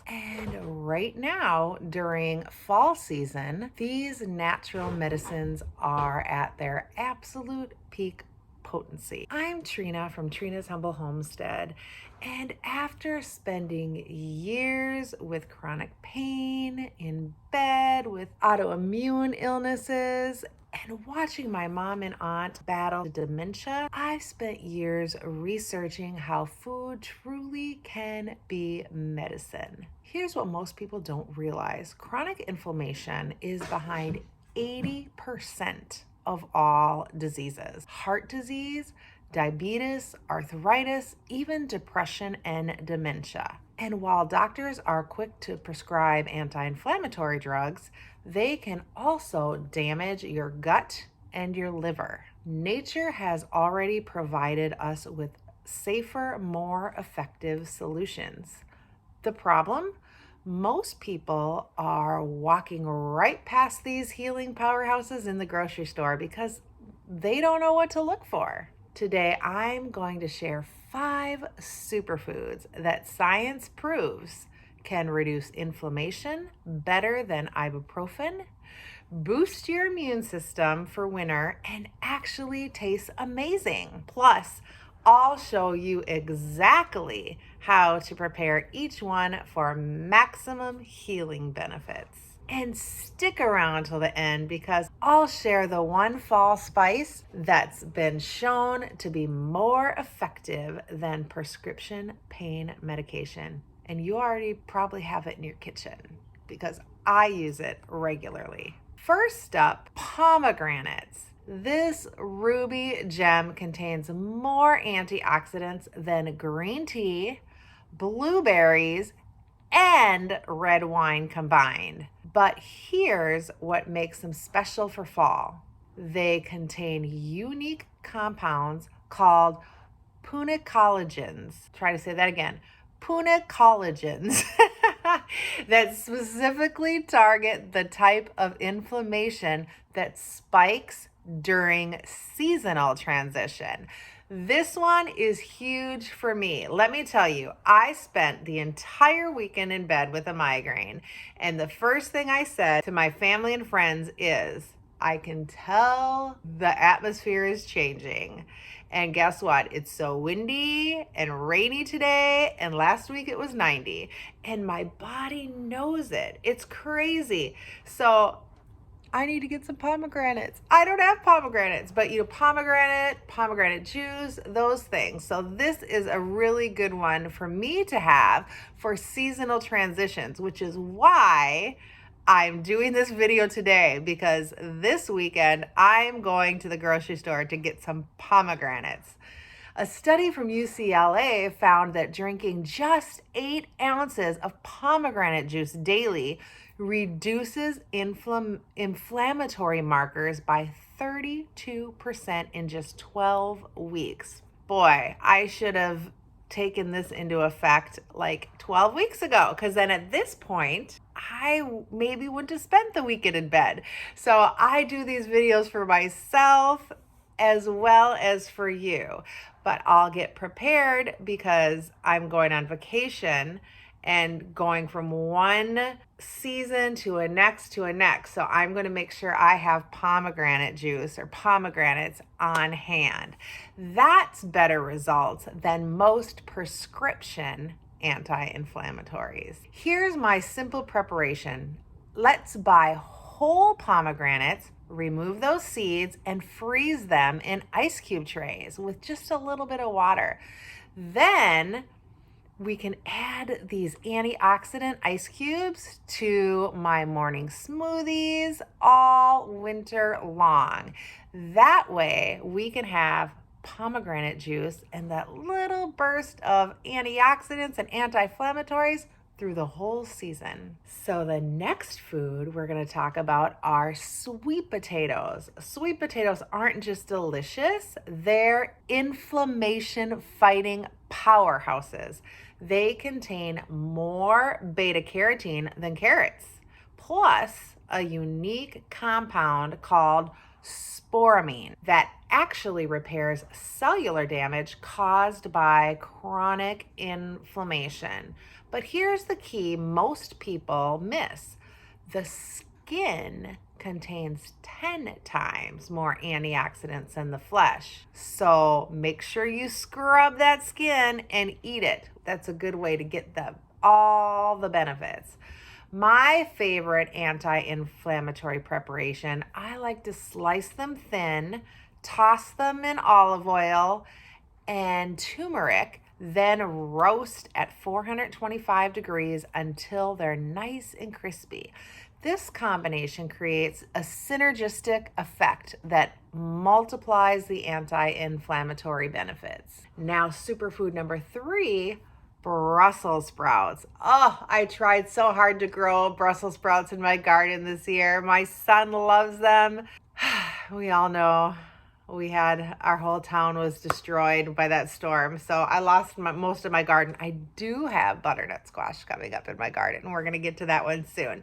And right now, during fall season, these natural medicines are at their absolute peak potency. I'm Trina from Trina's Humble Homestead, and after spending years with chronic pain, in bed with autoimmune illnesses, and watching my mom and aunt battle dementia, I've spent years researching how food truly can be medicine. Here's what most people don't realize: chronic inflammation is behind 80% of all diseases: heart disease, diabetes, arthritis, even depression and dementia. And while doctors are quick to prescribe anti-inflammatory drugs, they can also damage your gut and your liver. Nature has already provided us with safer, more effective solutions. The problem? Most people are walking right past these healing powerhouses in the grocery store because they don't know what to look for. Today, I'm going to share 5 superfoods that science proves can reduce inflammation better than ibuprofen, boost your immune system for winter, and actually taste amazing. Plus, I'll show you exactly how to prepare each one for maximum healing benefits. And stick around till the end because I'll share the one fall spice that's been shown to be more effective than prescription pain medication. And you already probably have it in your kitchen because I use it regularly. First up, pomegranates. This ruby gem contains more antioxidants than green tea, blueberries, and red wine combined. But here's what makes them special for fall: they contain unique compounds called punicollagens. Try to say that again. Punicollagens that specifically target the type of inflammation that spikes during seasonal transition. This one is huge for me. Let me tell you, I spent the entire weekend in bed with a migraine, and the first thing I said to my family and friends is, I can tell the atmosphere is changing. And guess what? It's so windy and rainy today, and last week it was 90, and my body knows it. It's crazy. So I need to get some pomegranates. I don't have pomegranates, but pomegranate juice, those things. So this is a really good one for me to have for seasonal transitions, which is why I'm doing this video today, because this weekend I'm going to the grocery store to get some pomegranates. A study from UCLA found that drinking just 8 ounces of pomegranate juice daily reduces inflammatory markers by 32% in just 12 weeks. Boy, I should have taken this into effect like 12 weeks ago, because then at this point, I maybe wouldn't have spent the weekend in bed. So I do these videos for myself as well as for you. But I'll get prepared because I'm going on vacation and going from one season to a next to a next. So I'm going to make sure I have pomegranate juice or pomegranates on hand. That's better results than most prescription anti-inflammatories. Here's my simple preparation. Let's buy whole pomegranates, remove those seeds, and freeze them in ice cube trays with just a little bit of water. Then we can add these antioxidant ice cubes to my morning smoothies all winter long. That way we can have pomegranate juice and that little burst of antioxidants and anti-inflammatories through the whole season. So the next food we're going to talk about are sweet potatoes. Sweet potatoes aren't just delicious, they're inflammation fighting powerhouses. They contain more beta carotene than carrots, plus a unique compound called sporamine that actually repairs cellular damage caused by chronic inflammation. But here's the key most people miss. The skin contains 10 times more antioxidants than the flesh. So make sure you scrub that skin and eat it. That's a good way to get all the benefits. My favorite anti-inflammatory preparation, I like to slice them thin, toss them in olive oil and turmeric, then roast at 425 degrees until they're nice and crispy. This combination creates a synergistic effect that multiplies the anti-inflammatory benefits. Now, superfood number 3, Brussels sprouts. Oh, I tried so hard to grow Brussels sprouts in my garden this year. My son loves them. We all know our whole town was destroyed by that storm. So I lost most of my garden. I do have butternut squash coming up in my garden, and we're going to get to that one soon.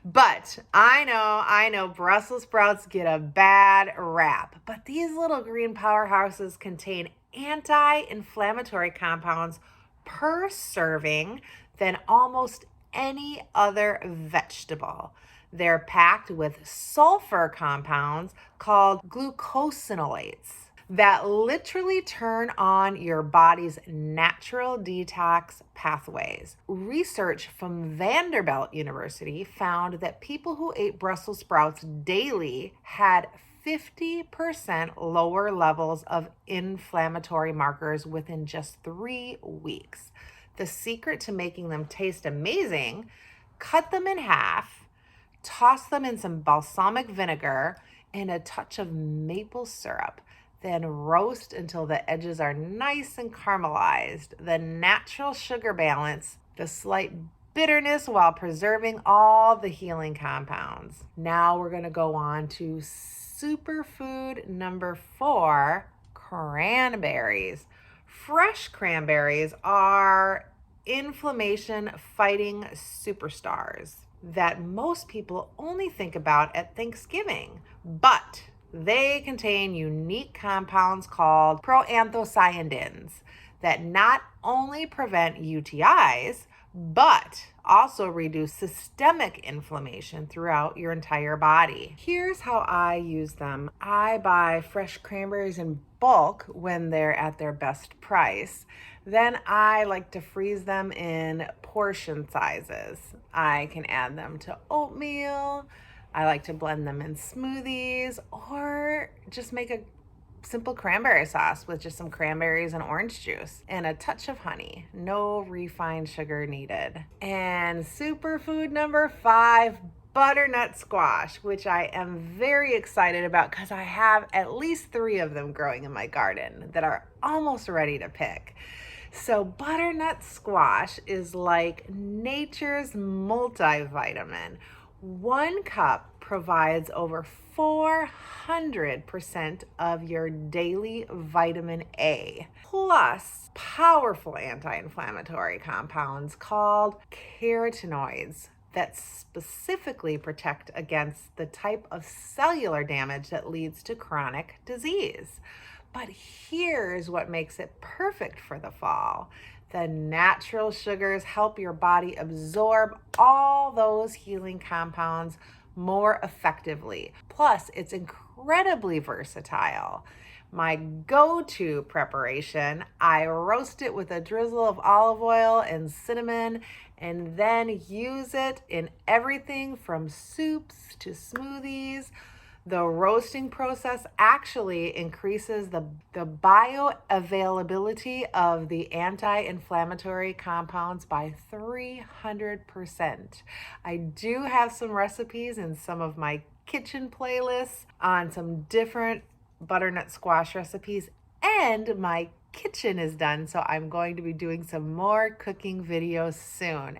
But I know Brussels sprouts get a bad rap, but these little green powerhouses contain anti-inflammatory compounds per serving than almost any other vegetable. They're packed with sulfur compounds called glucosinolates that literally turn on your body's natural detox pathways. Research from Vanderbilt University found that people who ate Brussels sprouts daily had 50% lower levels of inflammatory markers within just 3 weeks. The secret to making them taste amazing: cut them in half, toss them in some balsamic vinegar and a touch of maple syrup. Then roast until the edges are nice and caramelized. The natural sugar balance, the slight bitterness while preserving all the healing compounds. Now we're going to go on to superfood number 4, cranberries. Fresh cranberries are inflammation fighting superstars that most people only think about at Thanksgiving, but they contain unique compounds called proanthocyanidins that not only prevent UTIs, but also reduce systemic inflammation throughout your entire body. Here's how I use them. I buy fresh cranberries in bulk when they're at their best price. Then I like to freeze them in portion sizes. I can add them to oatmeal. I like to blend them in smoothies, or just make a simple cranberry sauce with just some cranberries and orange juice and a touch of honey. No refined sugar needed. And superfood number 5, butternut squash, which I am very excited about because I have at least 3 of them growing in my garden that are almost ready to pick. So butternut squash is like nature's multivitamin. 1 cup provides over 400% of your daily vitamin A, plus powerful anti-inflammatory compounds called carotenoids that specifically protect against the type of cellular damage that leads to chronic disease. But here's what makes it perfect for the fall. The natural sugars help your body absorb all those healing compounds more effectively. Plus, it's incredibly versatile. My go-to preparation, I roast it with a drizzle of olive oil and cinnamon, and then use it in everything from soups to smoothies. The roasting process actually increases the bioavailability of the anti-inflammatory compounds by 300%. I do have some recipes in some of my kitchen playlists on some different butternut squash recipes, and my kitchen is done, so I'm going to be doing some more cooking videos soon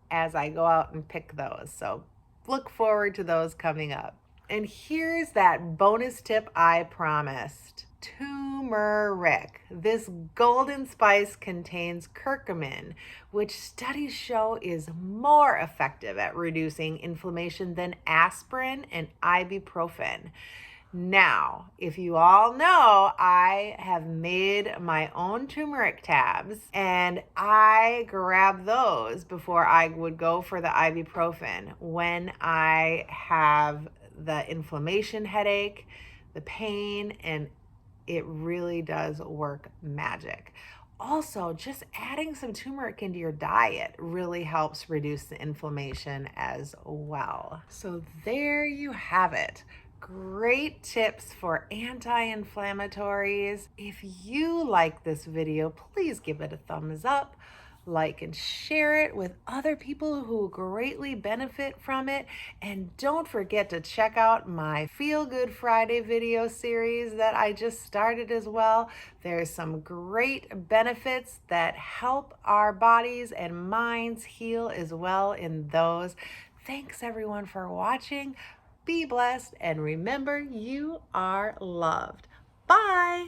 as I go out and pick those. So look forward to those coming up. And here's that bonus tip I promised. Turmeric. This golden spice contains curcumin, which studies show is more effective at reducing inflammation than aspirin and ibuprofen. Now, if you all know, I have made my own turmeric tabs, and I grab those before I would go for the ibuprofen when I have the inflammation headache, the pain, and it really does work magic. Also, just adding some turmeric into your diet really helps reduce the inflammation as well. So there you have it. Great tips for anti-inflammatories. If you like this video, please give it a thumbs up, like and share it with other people who greatly benefit from it. And don't forget to check out my Feel Good Friday video series that I just started as well. There's some great benefits that help our bodies and minds heal as well in those. Thanks everyone for watching. Be blessed, and remember, you are loved. Bye.